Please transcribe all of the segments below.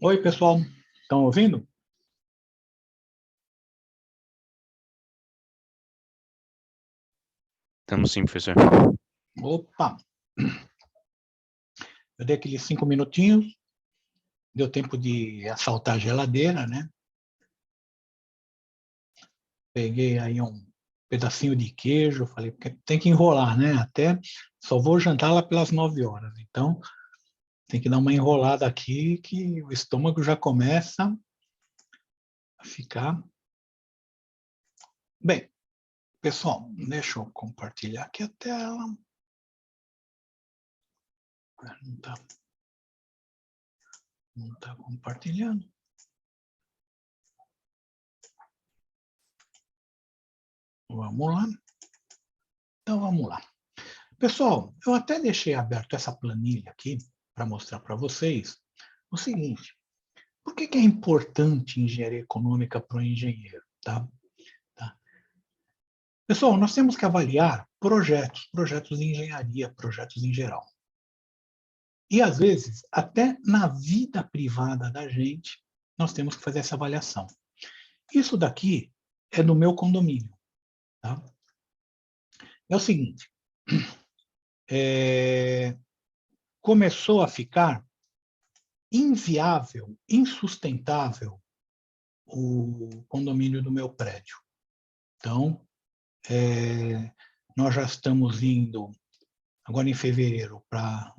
Oi, pessoal. Estão ouvindo? Estamos sim, professor. Opa! Eu dei aqueles 5 minutinhos, deu tempo de assaltar a geladeira, né? Peguei aí um pedacinho de queijo, falei, porque tem que enrolar, né? Até só vou jantar lá pelas 9 horas. Então, tem que dar uma enrolada aqui, que o estômago já começa a ficar... Bem, pessoal, deixa eu compartilhar aqui a tela. Não está compartilhando. Vamos lá. Então, vamos lá. Pessoal, eu até deixei aberto essa planilha aqui para mostrar para vocês o seguinte. Por que é importante engenharia econômica para o engenheiro? Tá? Pessoal, nós temos que avaliar projetos de engenharia, projetos em geral. E, às vezes, até na vida privada da gente, nós temos que fazer essa avaliação. Isso daqui é do meu condomínio. Tá? É o seguinte, começou a ficar inviável, insustentável o condomínio do meu prédio. Então, nós já estamos indo, agora em fevereiro, para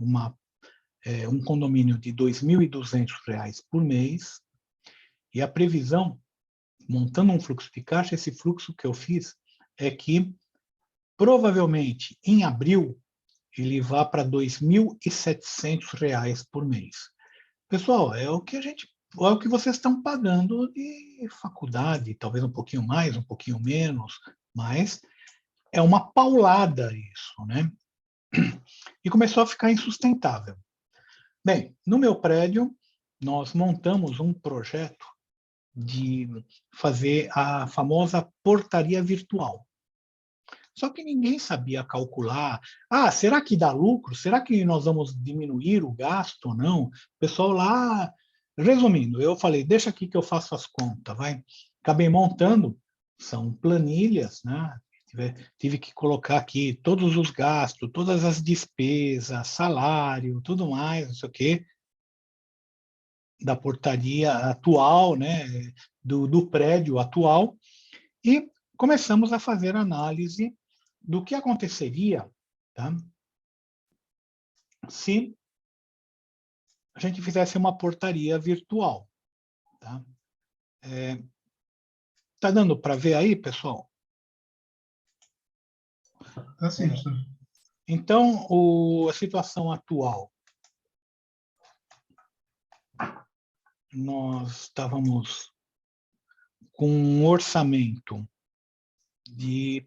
um condomínio de R$ 2.200 por mês, e a previsão, montando um fluxo de caixa, esse fluxo que eu fiz é que, provavelmente, em abril, ele vá para R$ 2.700 por mês. Pessoal, é o que vocês estão pagando de faculdade, talvez um pouquinho mais, um pouquinho menos, mas é uma paulada isso, né? E começou a ficar insustentável. Bem, no meu prédio, nós montamos um projeto de fazer a famosa portaria virtual. Só que ninguém sabia calcular. Será que dá lucro? Será que nós vamos diminuir o gasto ou não? O pessoal lá... Resumindo, eu falei, deixa aqui que eu faço as contas, vai. Acabei montando, são planilhas, né? Tive que colocar aqui todos os gastos, todas as despesas, salário, tudo mais, não sei o quê, da portaria atual, né? Do prédio atual, e começamos a fazer análise do que aconteceria, tá? Se a gente fizesse uma portaria virtual. Tá, tá dando para ver aí, pessoal? Tá sim, professor. Então, a situação atual. Nós estávamos com um orçamento de...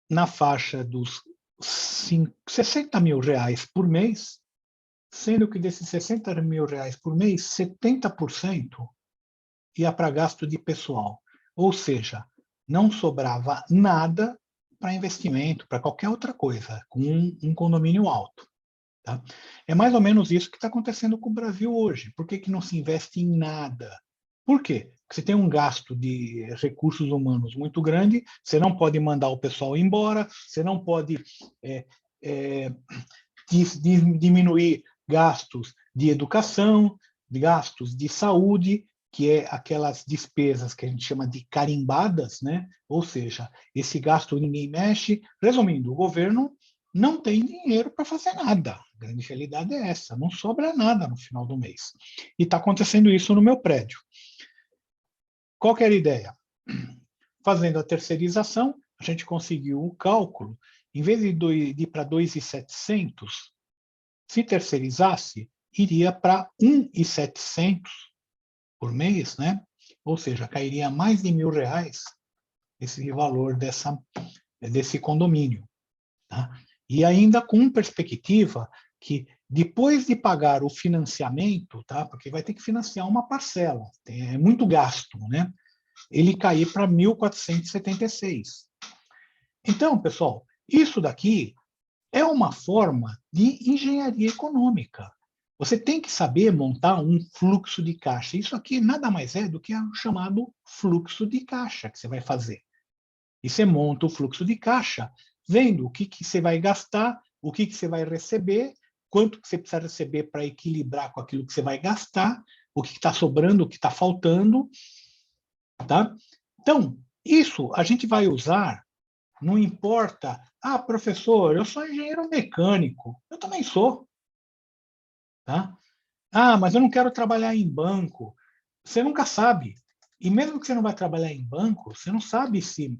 na faixa dos R$60 mil por mês, sendo que desses R$60 mil por mês, 70% ia para gasto de pessoal. Ou seja, não sobrava nada para investimento, para qualquer outra coisa, com um condomínio alto. Tá? É mais ou menos isso que está acontecendo com o Brasil hoje. Por que não se investe em nada? Por quê? Porque você tem um gasto de recursos humanos muito grande, você não pode mandar o pessoal embora, você não pode diminuir gastos de educação, gastos de saúde, que é aquelas despesas que a gente chama de carimbadas, né? Ou seja, esse gasto ninguém mexe. Resumindo, o governo não tem dinheiro para fazer nada. A grande realidade é essa, não sobra nada no final do mês. E está acontecendo isso no meu prédio. Qual que era a ideia? Fazendo a terceirização, a gente conseguiu o cálculo, em vez de ir para 2.700, se terceirizasse, iria para 1.700 por mês, né? Ou seja, cairia mais de R$1.000 esse valor desse condomínio. Tá? E ainda com perspectiva que, depois de pagar o financiamento, tá? Porque vai ter que financiar uma parcela, é muito gasto, né? Ele cair para 1.476. Então, pessoal, isso daqui é uma forma de engenharia econômica. Você tem que saber montar um fluxo de caixa. Isso aqui nada mais é do que o chamado fluxo de caixa que você vai fazer. E você monta o fluxo de caixa, vendo o que você vai gastar, o que você vai receber, quanto que você precisa receber para equilibrar com aquilo que você vai gastar, o que está sobrando, o que está faltando, tá? Então, isso a gente vai usar, não importa, professor, eu sou engenheiro mecânico, eu também sou, tá? Mas eu não quero trabalhar em banco. Você nunca sabe. E mesmo que você não vai trabalhar em banco, você não sabe se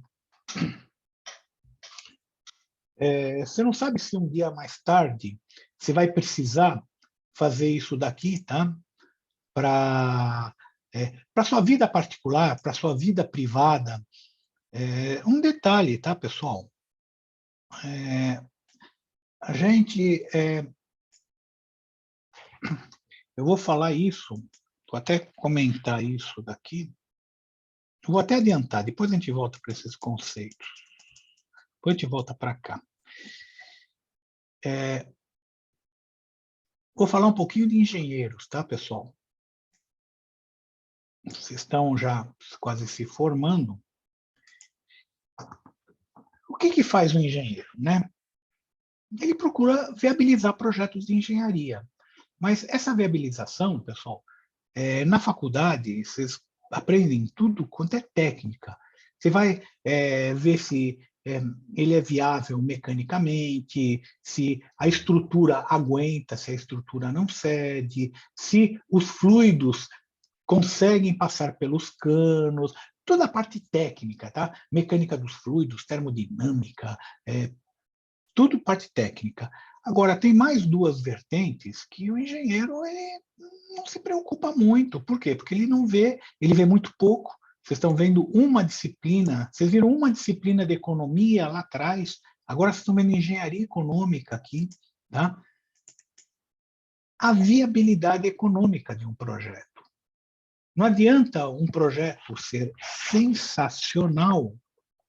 um dia mais tarde você vai precisar fazer isso daqui, tá? Para sua vida particular, para sua vida privada. Um detalhe, tá, pessoal? A gente, eu vou falar isso, vou até comentar isso daqui. Eu vou até adiantar, depois a gente volta para esses conceitos. Depois a gente volta para cá. Vou falar um pouquinho de engenheiros, tá, pessoal? Vocês estão já quase se formando. O que faz um engenheiro, né? Ele procura viabilizar projetos de engenharia. Mas essa viabilização, pessoal, na faculdade, vocês aprendem tudo quanto é técnica. Você vai ver se ele é viável mecanicamente, se a estrutura aguenta, se a estrutura não cede, se os fluidos conseguem passar pelos canos, toda a parte técnica, tá? Mecânica dos fluidos, termodinâmica, tudo parte técnica. Agora, tem mais duas vertentes que o engenheiro não se preocupa muito. Por quê? Porque ele vê muito pouco. Vocês estão vendo uma disciplina, vocês viram uma disciplina de economia lá atrás, agora vocês estão vendo engenharia econômica aqui, tá? A viabilidade econômica de um projeto. Não adianta um projeto ser sensacional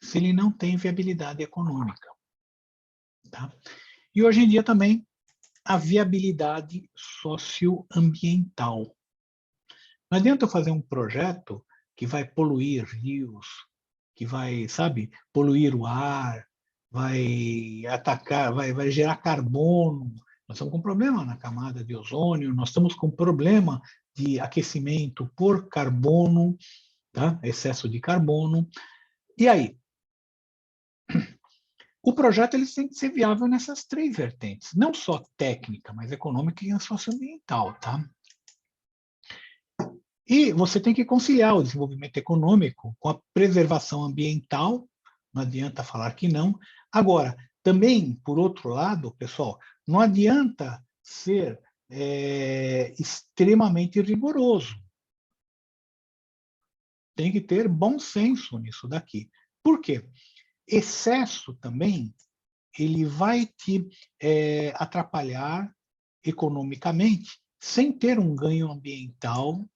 se ele não tem viabilidade econômica. Tá? E hoje em dia também a viabilidade socioambiental. Não adianta eu fazer um projeto que vai poluir rios, que vai, sabe, poluir o ar, vai atacar, vai gerar carbono. Nós estamos com problema na camada de ozônio, nós estamos com problema de aquecimento por carbono, tá? Excesso de carbono. E aí? O projeto ele tem que ser viável nessas três vertentes, não só técnica, mas econômica e socioambiental, tá? E você tem que conciliar o desenvolvimento econômico com a preservação ambiental, não adianta falar que não. Agora, também, por outro lado, pessoal, não adianta ser extremamente rigoroso. Tem que ter bom senso nisso daqui. Por quê? Excesso também ele vai te atrapalhar economicamente, sem ter um ganho ambiental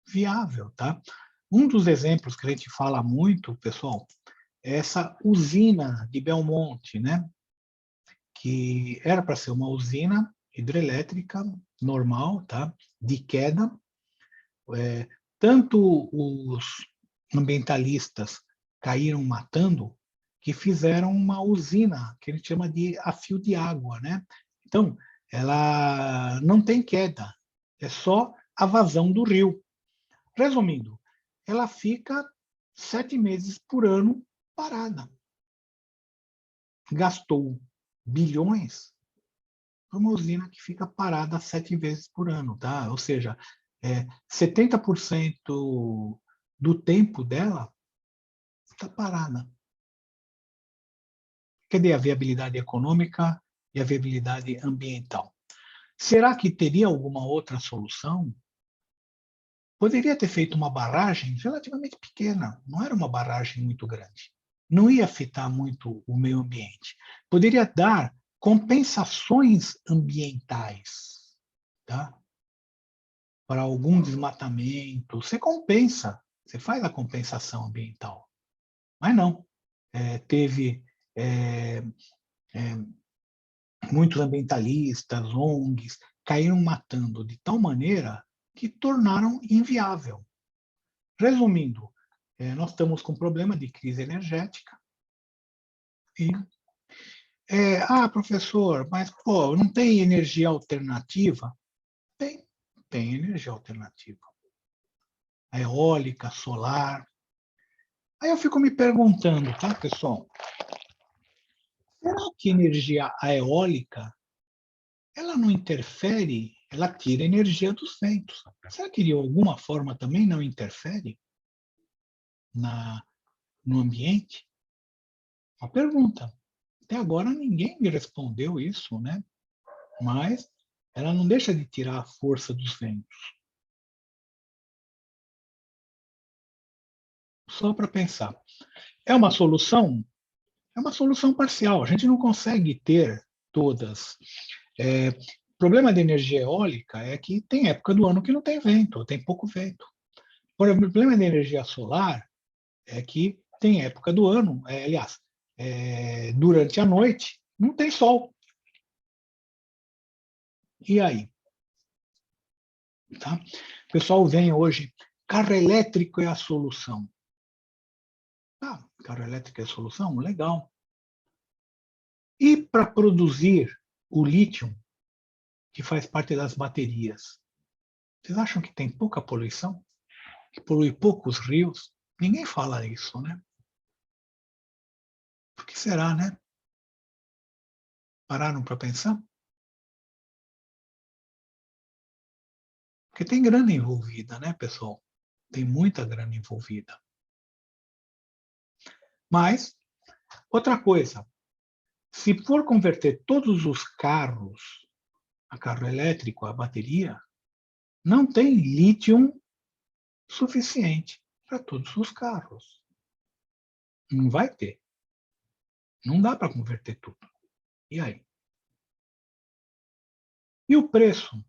viável, tá? Um dos exemplos que a gente fala muito, pessoal, é essa usina de Belmonte, né? Que era para ser uma usina hidrelétrica normal, tá? De queda. Tanto os ambientalistas caíram matando que fizeram uma usina que a gente chama de a fio de água, né? Então, ela não tem queda, é só a vazão do rio. Resumindo, ela fica 7 meses por ano parada. Gastou bilhões por uma usina que fica parada 7 vezes por ano, tá? Ou seja, 70% do tempo dela está parada. Cadê a viabilidade econômica e a viabilidade ambiental? Será que teria alguma outra solução? Poderia ter feito uma barragem relativamente pequena, não era uma barragem muito grande. Não ia afetar muito o meio ambiente. Poderia dar compensações ambientais, tá? Para algum desmatamento. Você compensa, você faz a compensação ambiental. Mas não. Teve muitos ambientalistas, ONGs, caíram matando de tal maneira que tornaram inviável. Resumindo, nós estamos com problema de crise energética. E, professor, mas pô, não tem energia alternativa? Tem energia alternativa. A eólica, solar. Aí eu fico me perguntando, tá, pessoal? Será que a eólica, ela não interfere, ela tira energia dos ventos? Será que de alguma forma também não interfere no ambiente? Uma pergunta. Até agora ninguém me respondeu isso, né? Mas ela não deixa de tirar a força dos ventos. Só para pensar. É uma solução? É uma solução parcial. A gente não consegue ter todas. O problema da energia eólica é que tem época do ano que não tem vento, tem pouco vento. O problema da energia solar é que tem época do ano, durante a noite, não tem sol. E aí? Tá? O pessoal vem hoje, carro elétrico é a solução. Carro elétrico é a solução? Legal. E para produzir o lítio, que faz parte das baterias, vocês acham que tem pouca poluição? Que polui poucos rios? Ninguém fala isso, né? Por que será, né? Pararam para pensar? Porque tem grana envolvida, né, pessoal? Tem muita grana envolvida. Mas, outra coisa, se for converter todos os carros a carro elétrico, a bateria, não tem lítio suficiente para todos os carros. Não vai ter. Não dá para converter tudo. E aí? E o preço?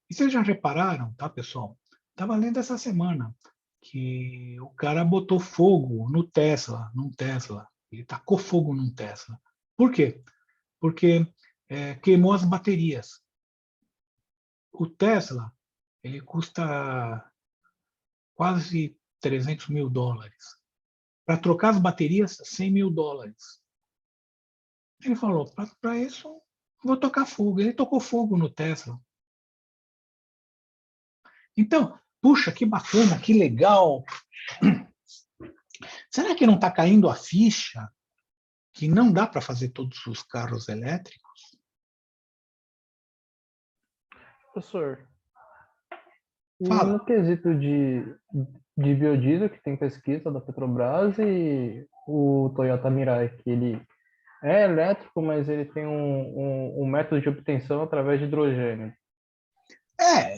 E vocês já repararam, tá, pessoal? Estava lendo essa semana que o cara botou fogo no Tesla, num Tesla. Ele tacou fogo num Tesla. Por quê? Porque queimou as baterias. O Tesla, ele custa quase $300.000. Para trocar as baterias, $100.000. Ele falou, para isso, vou tocar fogo. Ele tocou fogo no Tesla. Então, puxa, que bacana, que legal. Será que não está caindo a ficha que não dá para fazer todos os carros elétricos? Professor, e Fala. no quesito de biodiesel, que tem pesquisa da Petrobras, e o Toyota Mirai, que ele é elétrico, mas ele tem um método de obtenção através de hidrogênio.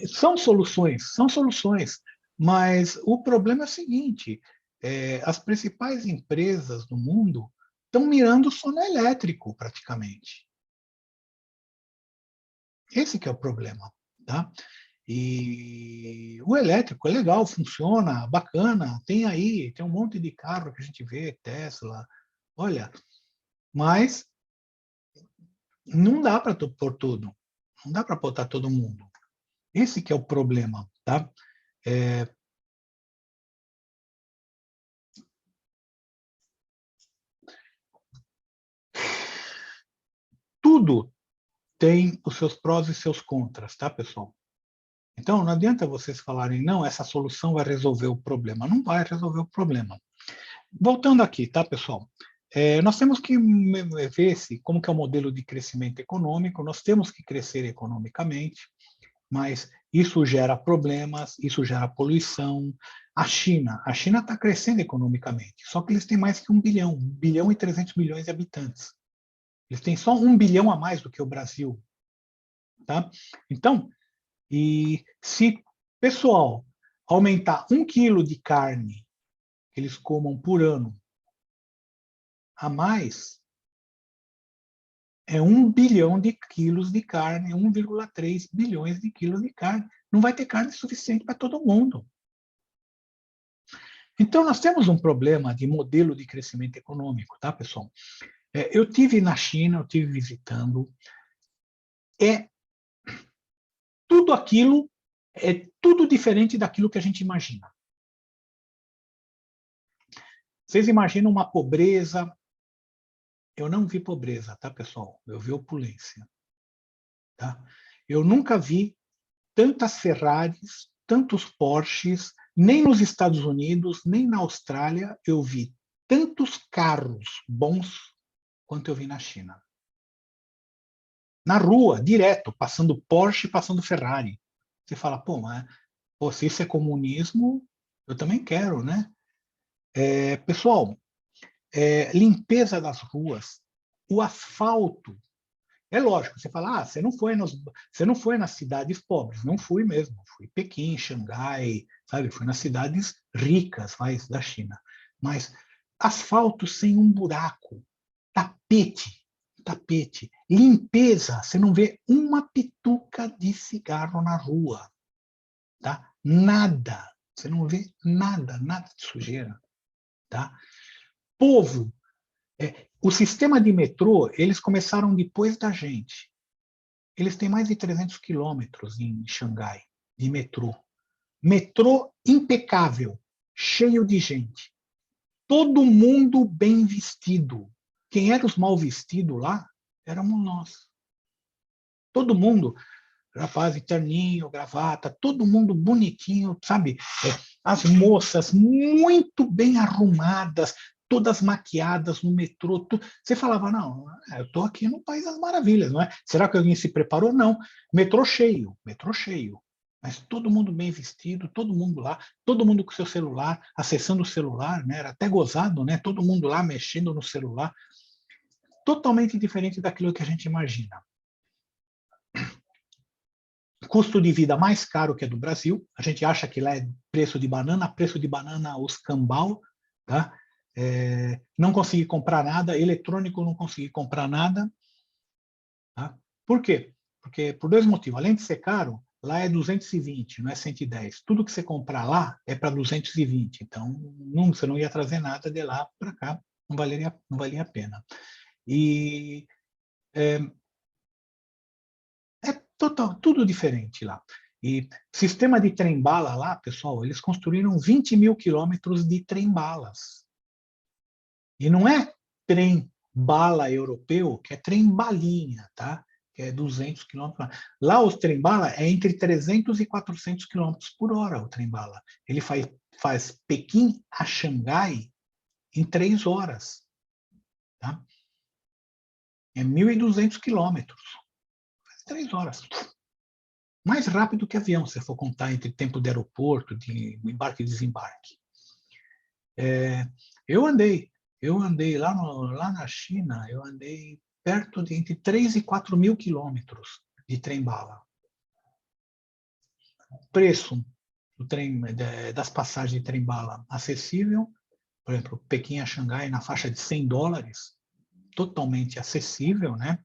São soluções. Mas o problema é o seguinte, as principais empresas do mundo estão mirando só no elétrico, praticamente. Esse que é o problema. Tá? E o elétrico é legal, funciona, bacana, tem um monte de carro que a gente vê, Tesla, olha, mas não dá para pôr tudo, não dá para botar todo mundo. Esse que é o problema, tá? Tudo tem os seus prós e seus contras, tá, pessoal? Então, não adianta vocês falarem, não, essa solução vai resolver o problema. Não vai resolver o problema. Voltando aqui, tá, pessoal? Nós temos que ver como que é o modelo de crescimento econômico, nós temos que crescer economicamente, mas isso gera problemas, isso gera poluição. A China está crescendo economicamente, só que eles têm mais que 1 bilhão e 300 milhões de habitantes. Eles têm só 1 bilhão a mais do que o Brasil. Tá? Então, e se pessoal aumentar 1 quilo de carne que eles comam por ano a mais, é 1 bilhão de quilos de carne, 1,3 bilhões de quilos de carne. Não vai ter carne suficiente para todo mundo. Então, nós temos um problema de modelo de crescimento econômico, tá, pessoal? Eu tive na China, eu tive visitando. tudo aquilo é tudo diferente daquilo que a gente imagina. Vocês imaginam uma pobreza? Eu não vi pobreza, tá, pessoal? Eu vi opulência. Tá? Eu nunca vi tantas Ferraris, tantos Porsches, nem nos Estados Unidos, nem na Austrália, eu vi tantos carros bons quanto eu vi na China. Na rua, direto, passando Porsche, passando Ferrari. Você fala, pô, mas se isso é comunismo, eu também quero, né? Pessoal, limpeza das ruas, o asfalto. É lógico, você fala, você não foi nas cidades pobres. Não fui mesmo. Fui em Pequim, Xangai, sabe? Fui nas cidades ricas da China. Mas asfalto sem um buraco, tapete, limpeza. Você não vê uma pituca de cigarro na rua. Tá? Nada. Você não vê nada de sujeira. Tá? Povo, o sistema de metrô, eles começaram depois da gente. Eles têm mais de 300 quilômetros em Xangai, de metrô. Metrô impecável, cheio de gente. Todo mundo bem vestido. Quem era os mal vestidos lá, éramos nós. Todo mundo, rapaz de terninho, gravata, todo mundo bonitinho, sabe? As moças muito bem arrumadas, todas maquiadas no metrô. Você falava, não, eu estou aqui no País das Maravilhas, não é? Será que alguém se preparou? Não. Metrô cheio. Mas todo mundo bem vestido, todo mundo lá, todo mundo com seu celular, acessando o celular, né? Era até gozado, né? Todo mundo lá mexendo no celular. Totalmente diferente daquilo que a gente imagina. Custo de vida mais caro que é do Brasil. A gente acha que lá é preço de banana, os cambal, tá? Não consegui comprar nada, eletrônico não consegui comprar nada. Tá? Por quê? Porque por dois motivos. Além de ser caro, lá é 220, não é 110. Tudo que você comprar lá é para 220. Então, você não ia trazer nada de lá para cá, não valia a pena. E tudo diferente lá. E sistema de trem-bala lá, pessoal, eles construíram 20 mil quilômetros de trem-balas. E não é trem-bala europeu, que é trem-balinha, tá? Que é 200 quilômetros. Lá os trem-bala é entre 300 e 400 quilômetros por hora, o trem-bala. Ele faz Pequim a Xangai em 3 horas. Tá? É 1.200 quilômetros. 3 horas. Mais rápido que avião, se for contar entre tempo de aeroporto, de embarque e desembarque. Eu andei lá na China, eu andei perto de entre 3 e 4 mil quilômetros de trem-bala. Preço do trem, das passagens de trem-bala acessível, por exemplo, Pequim a Xangai na faixa de $100, totalmente acessível, né?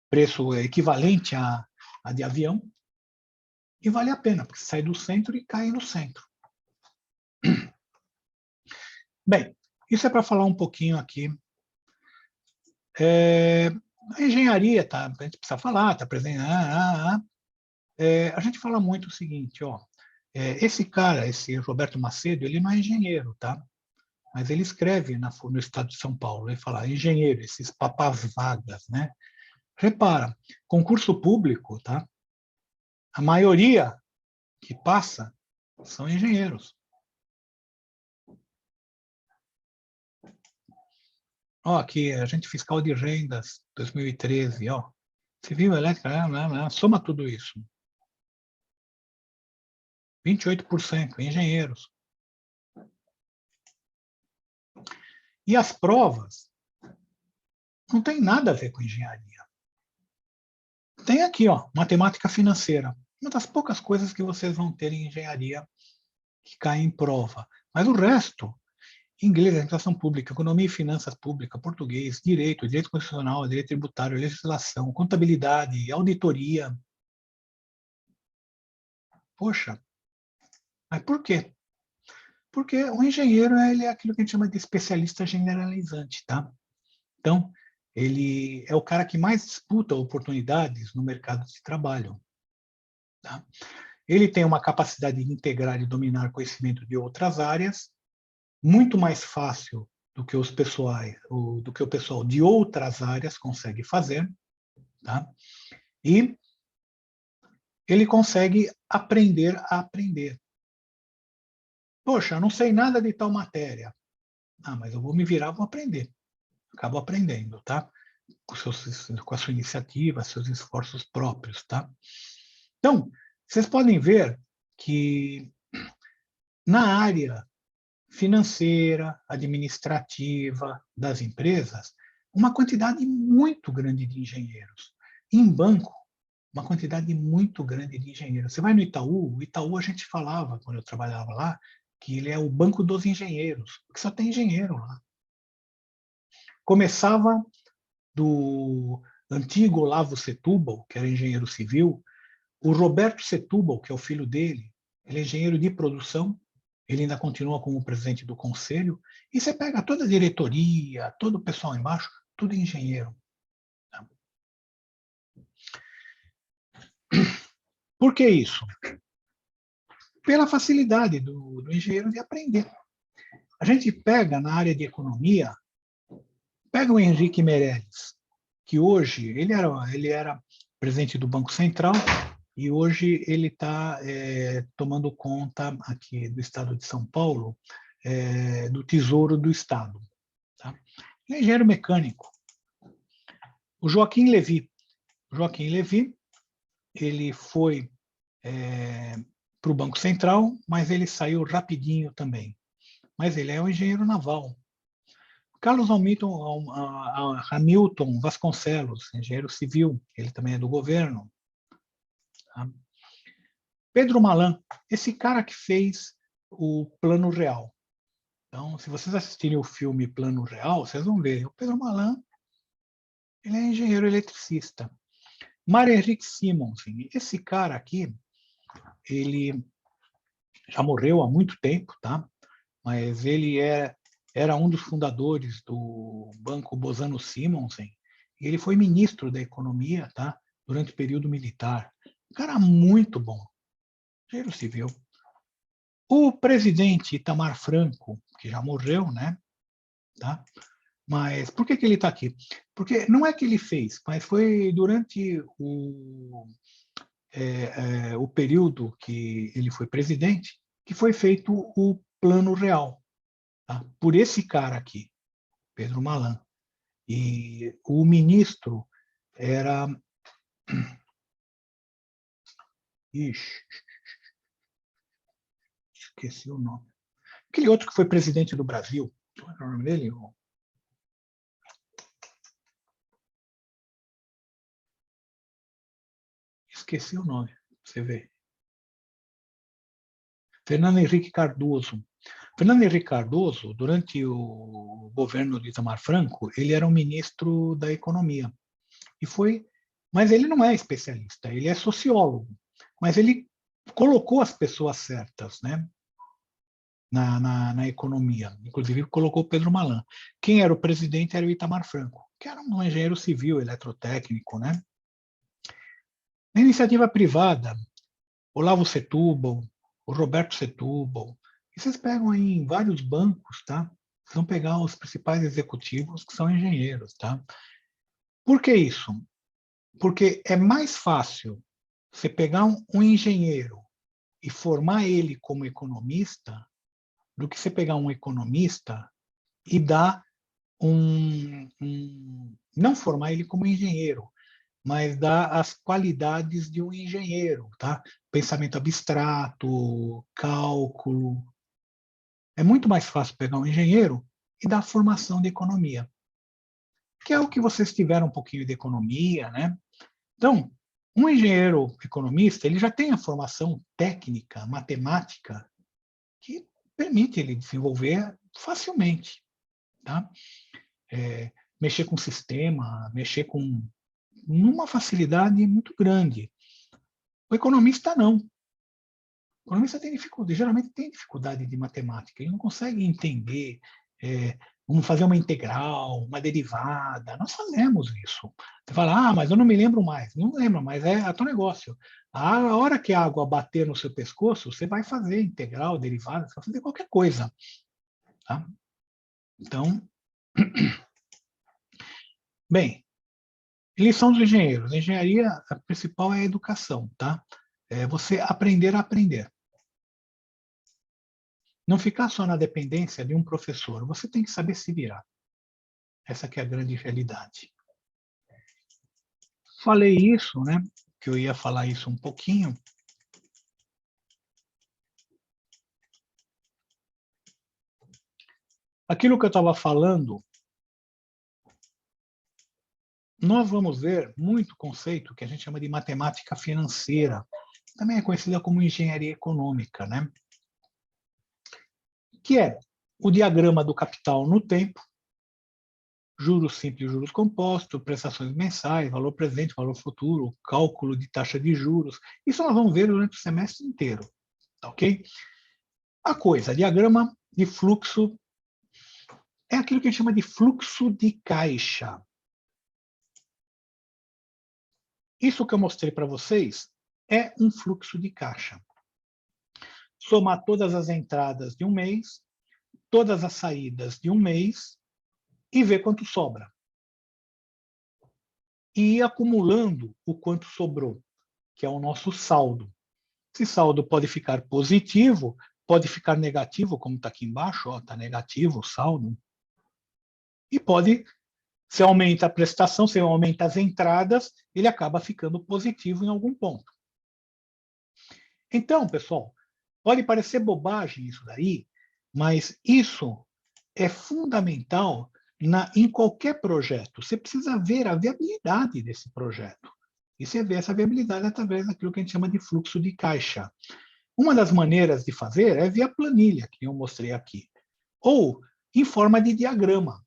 Preço equivalente a de avião, e vale a pena, porque sai do centro e cai no centro. Bem, isso é para falar um pouquinho aqui. A engenharia, a gente precisa falar, está presente. A gente fala muito o seguinte, esse cara, esse Roberto Macedo, ele não é engenheiro, tá? Mas ele escreve no Estado de São Paulo, ele fala, engenheiro, esses papás vagas, né? Repara, concurso público, tá? A maioria que passa são engenheiros. Aqui, agente fiscal de rendas, 2013, civil, elétrica, soma tudo isso. 28% engenheiros. E as provas não tem nada a ver com engenharia. Tem aqui, matemática financeira. Uma das poucas coisas que vocês vão ter em engenharia que cai em prova. Mas o resto, inglês, administração pública, economia e finanças públicas, português, direito constitucional, direito tributário, legislação, contabilidade, auditoria. Poxa, mas por quê? Porque o engenheiro ele é aquilo que a gente chama de especialista generalizante, tá? Então, ele é o cara que mais disputa oportunidades no mercado de trabalho. Tá? Ele tem uma capacidade de integrar e dominar conhecimento de outras áreas, muito mais fácil do que os pessoais, do que o pessoal de outras áreas consegue fazer, tá? E ele consegue aprender a aprender. Poxa, eu não sei nada de tal matéria. Ah, mas eu vou me virar, vou aprender. Acabo aprendendo, tá? Com a sua iniciativa, seus esforços próprios, tá? Então, vocês podem ver que na área financeira, administrativa das empresas, uma quantidade muito grande de engenheiros. Em banco, uma quantidade muito grande de engenheiros. Você vai no Itaú, o Itaú a gente falava, quando eu trabalhava lá, que ele é o banco dos engenheiros, porque só tem engenheiro lá. Começava do antigo Olavo Setúbal, que era engenheiro civil, o Roberto Setúbal, que é o filho dele, ele é engenheiro de produção, ele ainda continua como presidente do conselho, e você pega toda a diretoria, todo o pessoal embaixo, tudo engenheiro. Por que isso? Pela facilidade do engenheiro de aprender. A gente pega na área de economia, pega o Henrique Meirelles, que hoje ele era presidente do Banco Central e hoje ele está tomando conta aqui do estado de São Paulo, do Tesouro do Estado. Tá? Ele é engenheiro mecânico. O Joaquim Levy. Ele foi para o Banco Central, mas ele saiu rapidinho também. Mas ele é um engenheiro naval. Carlos Hamilton Vasconcelos, engenheiro civil, ele também é do governo. Tá? Pedro Malan, esse cara que fez o Plano Real. Então, se vocês assistirem o filme Plano Real, vocês vão ver. O Pedro Malan, ele é engenheiro eletricista. Mário Henrique Simonsen, esse cara aqui, ele já morreu há muito tempo, tá? Mas ele era um dos fundadores do Banco Bozano Simonsen. E ele foi ministro da Economia, tá? Durante o período militar. Um cara muito bom. Engenheiro civil. O presidente Itamar Franco, que já morreu, né? Tá? Mas por que ele está aqui? Porque não é que ele fez, mas foi durante o período que ele foi presidente que foi feito o Plano Real, tá? Por esse cara aqui, Pedro Malan. E o ministro era... Ixi, esqueci o nome. Aquele outro que foi presidente do Brasil. Qual era o nome dele? Esqueci o nome, você vê. Fernando Henrique Cardoso. Fernando Henrique Cardoso, durante o governo de Itamar Franco, ele era um ministro da Economia. Mas ele não é especialista, ele é sociólogo. Mas ele colocou as pessoas certas, né? Na economia. Inclusive, colocou o Pedro Malan. Quem era o presidente era o Itamar Franco, que era um engenheiro civil, eletrotécnico, né? Na iniciativa privada, Olavo Setúbal, o Roberto Setúbal. E vocês pegam aí em vários bancos, tá? Vocês vão pegar os principais executivos que são engenheiros, tá? Por que isso? Porque é mais fácil você pegar um engenheiro e formar ele como economista do que você pegar um economista e dar não formar ele como engenheiro, mas dar as qualidades de um engenheiro, tá? Pensamento abstrato, cálculo. É muito mais fácil pegar um engenheiro e dar formação de economia, que é o que vocês tiveram um pouquinho de economia, né? Então, um engenheiro economista, ele já tem a formação técnica, matemática, que permite ele desenvolver facilmente, tá? Mexer com sistema, mexer com numa facilidade muito grande. O economista não. O economista tem dificuldade, geralmente tem dificuldade de matemática, ele não consegue entender vamos fazer uma integral, uma derivada. Nós fazemos isso. Você fala, mas eu não me lembro mais. Não lembro, mas é teu negócio. A hora que a água bater no seu pescoço, você vai fazer integral, derivada, você vai fazer qualquer coisa. Tá? Então, bem, lição dos engenheiros. Engenharia, a principal é a educação, tá? É você aprender a aprender. Não ficar só na dependência de um professor. Você tem que saber se virar. Essa que é a grande realidade. Falei isso, né? Que eu ia falar isso um pouquinho. Aquilo que eu estava falando, nós vamos ver muito conceito que a gente chama de matemática financeira. Também é conhecida como engenharia econômica, né? Que é o diagrama do capital no tempo, juros simples, juros compostos, prestações mensais, valor presente, valor futuro, cálculo de taxa de juros. Isso nós vamos ver durante o semestre inteiro, tá ok? A coisa, diagrama de fluxo, é aquilo que a gente chama de fluxo de caixa. Isso que eu mostrei para vocês é um fluxo de caixa. Somar todas as entradas de um mês, todas as saídas de um mês e ver quanto sobra. E ir acumulando o quanto sobrou, que é o nosso saldo. Esse saldo pode ficar positivo, pode ficar negativo, como está aqui embaixo, está negativo o saldo. E pode, se aumenta a prestação, se aumenta as entradas, ele acaba ficando positivo em algum ponto. Então, pessoal, pode parecer bobagem isso daí, mas isso é fundamental em qualquer projeto. Você precisa ver a viabilidade desse projeto. E você vê essa viabilidade através daquilo que a gente chama de fluxo de caixa. Uma das maneiras de fazer é via planilha, que eu mostrei aqui, ou em forma de diagrama.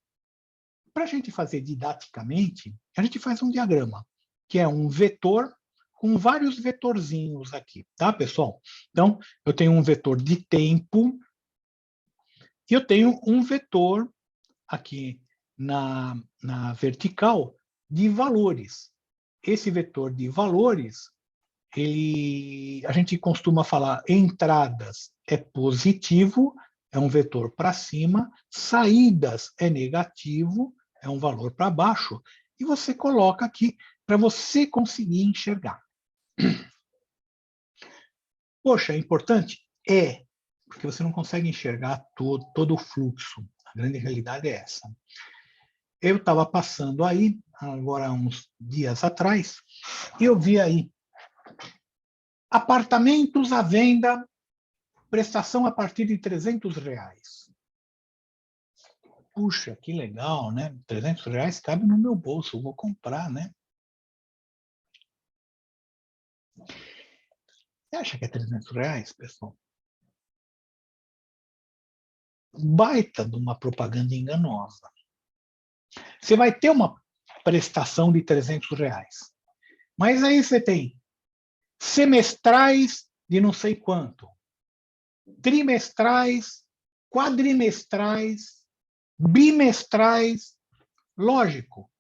Para a gente fazer didaticamente, a gente faz um diagrama, que é um vetor com vários vetorzinhos aqui, tá, pessoal? Então, eu tenho um vetor de tempo e eu tenho um vetor aqui na vertical de valores. Esse vetor de valores, a gente costuma falar entradas é positivo, é um vetor para cima, saídas é negativo, é um valor para baixo, e você coloca aqui para você conseguir enxergar. Poxa, é importante? É, porque você não consegue enxergar todo o fluxo. A grande realidade é essa. Eu estava passando aí, agora uns dias atrás, e eu vi aí apartamentos à venda, prestação a partir de R$300. Puxa, que legal, né? R$300 cabe no meu bolso, eu vou comprar, né? Você acha que é R$300, pessoal? Baita de uma propaganda enganosa. Você vai ter uma prestação de R$300, mas aí você tem semestrais de não sei quanto, trimestrais, quadrimestrais, bimestrais, lógico,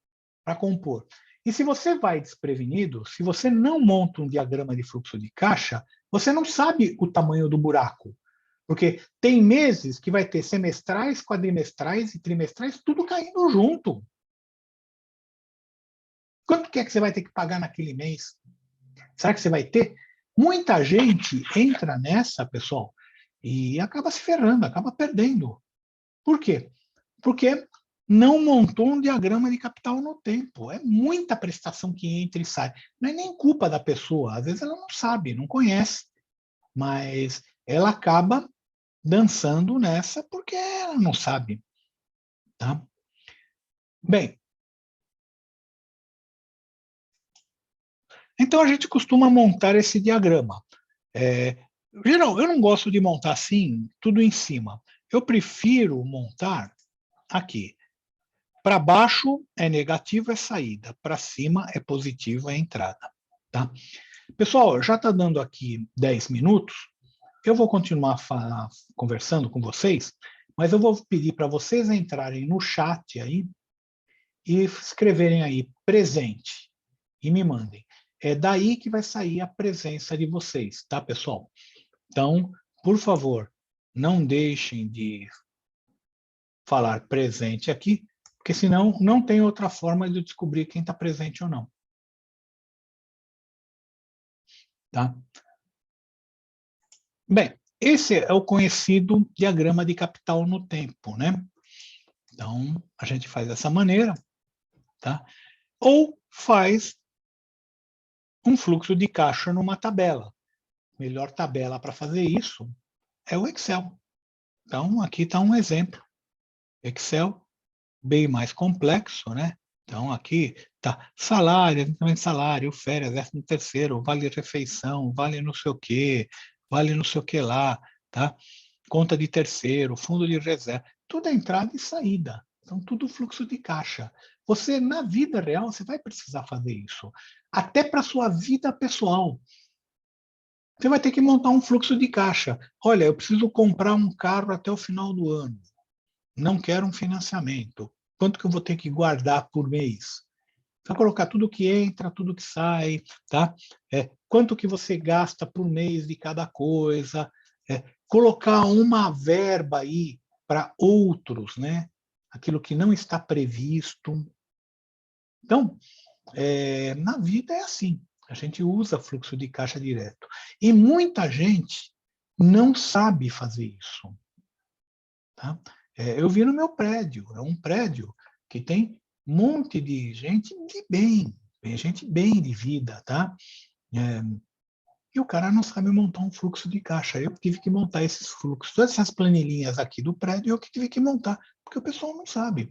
para compor. E se você vai desprevenido, se você não monta um diagrama de fluxo de caixa, você não sabe o tamanho do buraco. Porque tem meses que vai ter semestrais, quadrimestrais e trimestrais, tudo caindo junto. Quanto que é que você vai ter que pagar naquele mês? Será que você vai ter? Muita gente entra nessa, pessoal, e acaba se ferrando, acaba perdendo. Por quê? Porque não montou um diagrama de capital no tempo. É muita prestação que entra e sai. Não é nem culpa da pessoa. Às vezes ela não sabe, não conhece. Mas ela acaba dançando nessa porque ela não sabe. Tá? Bem, então a gente costuma montar esse diagrama. Geral, eu não gosto de montar assim, tudo em cima. Eu prefiro montar aqui. Para baixo é negativo, é saída. Para cima é positivo, é entrada. Tá? Pessoal, já está dando aqui 10 minutos. Eu vou continuar conversando com vocês, Mas eu vou pedir para vocês entrarem no chat aí e escreverem aí presente e me mandem. É daí que vai sair a presença de vocês, tá, pessoal? Então, por favor, não deixem de falar presente aqui, porque senão não tem outra forma de eu descobrir quem está presente ou não. Tá? Bem, esse é o conhecido diagrama de capital no tempo, né? Então, a gente faz dessa maneira, tá? Ou faz um fluxo de caixa numa tabela. A melhor tabela para fazer isso é o Excel. Então, aqui está um exemplo. Excel, bem mais complexo, né? Então, aqui está salário, salário, férias, 13º, vale-refeição, vale não sei o quê, vale não sei o que lá, tá? Conta de terceiro, fundo de reserva, tudo é entrada e saída. Então, tudo fluxo de caixa. Você, na vida real, você vai precisar fazer isso. Até para a sua vida pessoal. Você vai ter que montar um fluxo de caixa. Olha, eu preciso comprar um carro até o final do ano. Não quero um financiamento. Quanto que eu vou ter que guardar por mês? Vai colocar tudo que entra, tudo que sai, tá? Quanto que você gasta por mês de cada coisa. Colocar uma verba aí para outros, né? Aquilo que não está previsto. Então, na vida é assim. A gente usa fluxo de caixa direto. E muita gente não sabe fazer isso. Tá? Eu vi no meu prédio. É um prédio que tem um monte de gente de bem, gente bem de vida. Tá? E o cara não sabe montar um fluxo de caixa. Eu tive que montar esses fluxos. Todas essas planilhinhas aqui do prédio, eu que tive que montar, porque o pessoal não sabe.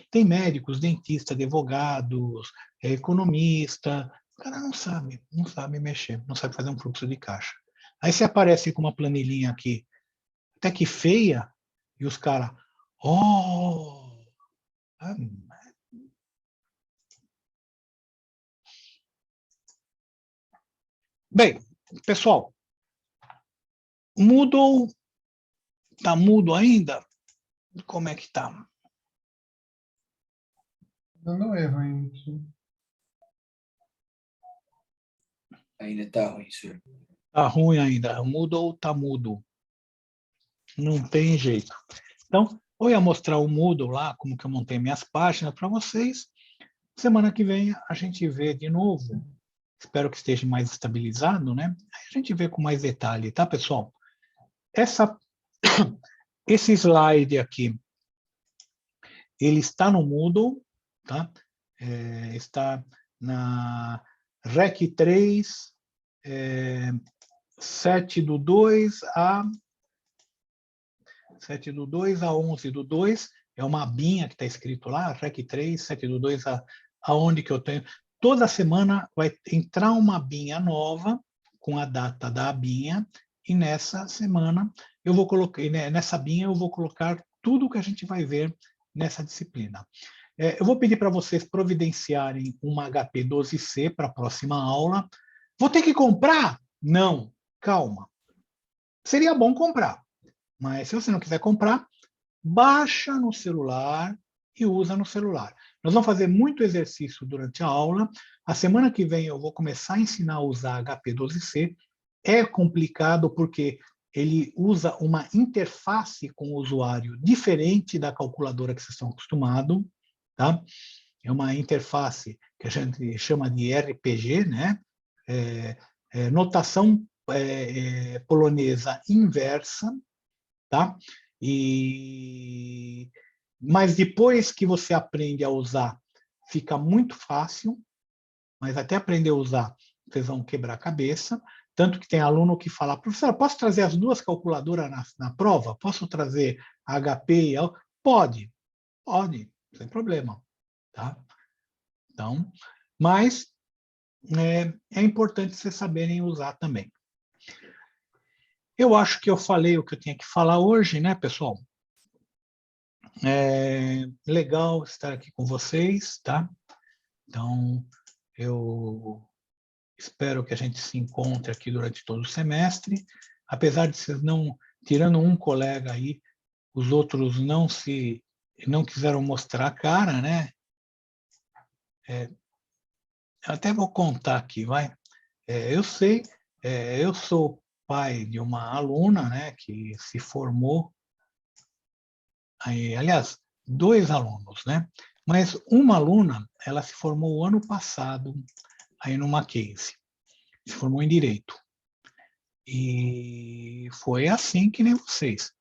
Tem médicos, dentistas, advogados, economista. O cara não sabe mexer, não sabe fazer um fluxo de caixa. Aí você aparece com uma planilhinha aqui, até que feia, e os caras, oh! Bem, pessoal, Moodle tá mudo ainda? Como é que tá? Dando erro ainda. Ainda tá ruim, senhor. Tá ruim ainda. Moodle tá mudo. Não tem jeito. Então, eu ia mostrar o Moodle lá, como que eu montei minhas páginas para vocês. Semana que vem a gente vê de novo. Espero que esteja mais estabilizado, né? Aí a gente vê com mais detalhe, tá, pessoal? Esse slide aqui, ele está no Moodle, tá? Está na REC 3, 7/2 a 7/2 a 11/2, é uma abinha que está escrito lá, REC 3, 7/2 aonde que eu tenho. Toda semana vai entrar uma abinha nova com a data da abinha, e nessa semana eu vou colocar, nessa abinha eu vou colocar tudo que a gente vai ver nessa disciplina. Eu vou pedir para vocês providenciarem uma HP 12C para a próxima aula. Vou ter que comprar? Não, calma. Seria bom comprar, mas se você não quiser comprar, baixa no celular e usa no celular. Nós vamos fazer muito exercício durante a aula. A semana que vem eu vou começar a ensinar a usar HP 12C. É complicado porque ele usa uma interface com o usuário diferente da calculadora que vocês estão acostumados, tá? É uma interface que a gente chama de RPG, né? Notação polonesa inversa, tá? Mas depois que você aprende a usar, fica muito fácil, mas até aprender a usar, vocês vão quebrar a cabeça. Tanto que tem aluno que fala, professor, posso trazer as duas calculadoras na prova? Posso trazer a HP e a... Pode, sem problema. Tá? Então, mas é importante vocês saberem usar também. Eu acho que eu falei o que eu tinha que falar hoje, né, pessoal? É legal estar aqui com vocês, tá? Então, eu espero que a gente se encontre aqui durante todo o semestre. Apesar de vocês não, tirando um colega aí, os outros não quiseram mostrar a cara, né? Até vou contar aqui, vai. Eu sei, eu sou pai de uma aluna, né, que se formou, aí, aliás, 2 alunos, né? Mas uma aluna, ela se formou o ano passado, aí no Mackenzie, se formou em Direito. E foi assim que nem vocês.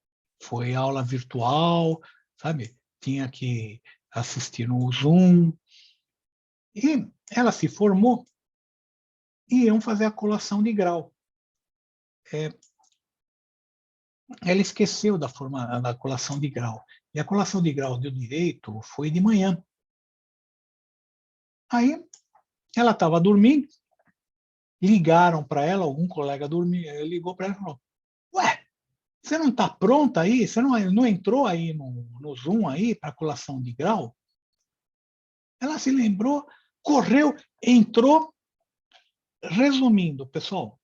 Foi aula virtual, sabe? Tinha que assistir no Zoom. E ela se formou e iam fazer a colação de grau. Ela esqueceu da colação de grau. E a colação de grau do Direito foi de manhã. Aí ela estava dormindo, ligaram para ela, algum colega ligou para ela e falou: ué, você não está pronta aí? Você não entrou aí no Zoom aí para colação de grau? Ela se lembrou, correu, entrou. Resumindo, pessoal,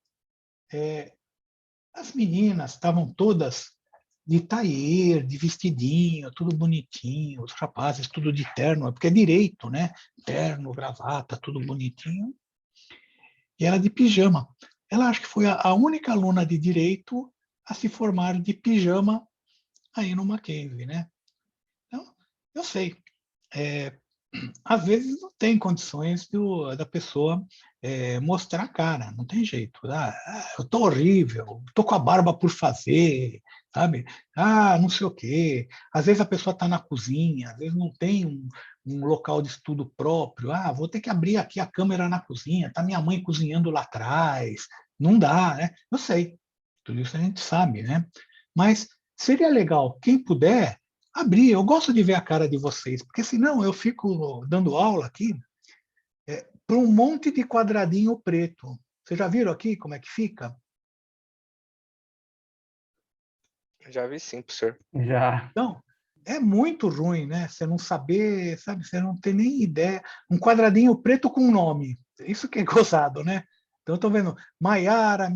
as meninas estavam todas de tailleur, de vestidinho, tudo bonitinho, os rapazes tudo de terno, porque é direito, né? Terno, gravata, tudo bonitinho. E ela de pijama. Ela acho que foi a única aluna de direito a se formar de pijama aí no Mackenzie, né? Então, eu sei. Às vezes não tem condições da pessoa mostrar a cara, não tem jeito. Eu tô horrível, tô com a barba por fazer, sabe? Não sei o quê. Às vezes a pessoa está na cozinha, às vezes não tem um local de estudo próprio. Vou ter que abrir aqui a câmera na cozinha, tá minha mãe cozinhando lá atrás. Não dá, né? Eu sei, tudo isso a gente sabe, né? Mas seria legal, quem puder, abrir. Eu gosto de ver a cara de vocês, porque senão eu fico dando aula aqui para um monte de quadradinho preto. Vocês já viram aqui como é que fica? Já vi sim, professor. Já. Então, é muito ruim, né? Você não saber, sabe? Você não tem nem ideia. Um quadradinho preto com nome. Isso que é gozado, né? Então, eu estou vendo Maiara,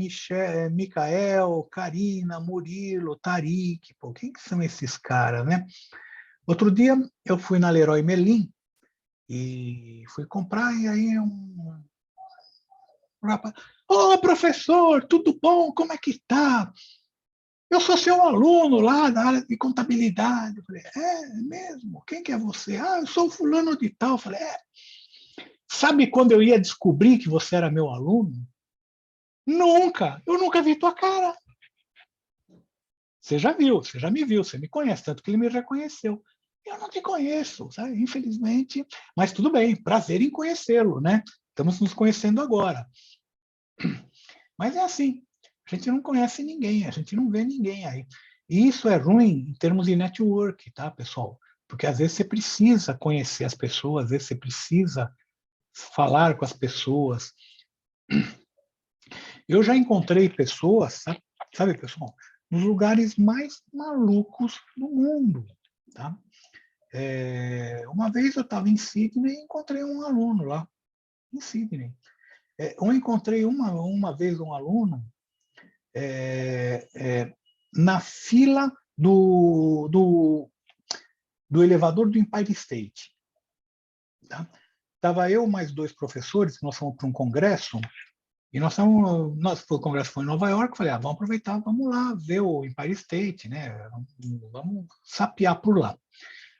Micael, Karina, Murilo, Tarik. Pô, quem que são esses caras, né? Outro dia eu fui na Leroy Merlin e fui comprar e aí rapaz, professor, tudo bom? Como é que tá? Eu sou seu aluno lá da área de contabilidade. Eu falei, é mesmo? Quem que é você? Eu sou fulano de tal. Eu falei, sabe quando eu ia descobrir que você era meu aluno? Nunca! Eu nunca vi tua cara. Você já viu, você já me viu, você me conhece, tanto que ele me reconheceu. Eu não te conheço, sabe? Infelizmente, mas tudo bem, prazer em conhecê-lo, né? Estamos nos conhecendo agora. Mas é assim, a gente não conhece ninguém, a gente não vê ninguém aí. E isso é ruim em termos de network, tá, pessoal? Porque às vezes você precisa conhecer as pessoas, às vezes você precisa falar com as pessoas. Eu já encontrei pessoas, sabe, pessoal, nos lugares mais malucos do mundo, tá? Uma vez eu estava em Sydney e encontrei um aluno lá, em Sydney. Eu encontrei uma vez um aluno na fila do elevador do Empire State. Tá? Estava eu mais 2 professores, nós fomos para um congresso, e o congresso foi em Nova York, falei, vamos aproveitar, vamos lá ver o Empire State, né? Vamos sapear por lá.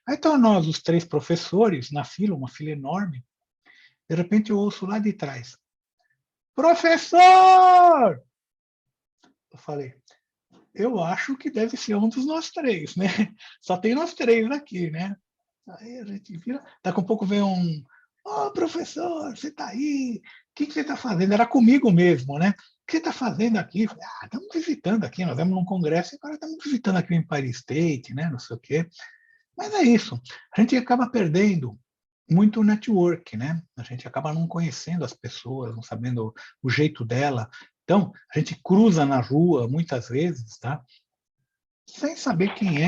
Aí estão nós, os 3 professores, na fila, uma fila enorme. De repente eu ouço lá de trás: professor! Eu falei, eu acho que deve ser um dos nós 3, né? Só tem nós 3 aqui, né? Aí a gente vira, daqui a pouco vem professor, você está aí? O que você está fazendo? Era comigo mesmo, né? O que você está fazendo aqui? Eu falei, estamos visitando aqui, nós vamos num congresso e agora estamos visitando aqui o Empire State, né? Não sei o quê. Mas é isso. A gente acaba perdendo muito network, né? A gente acaba não conhecendo as pessoas, não sabendo o jeito dela. Então, a gente cruza na rua muitas vezes, tá? Sem saber quem é.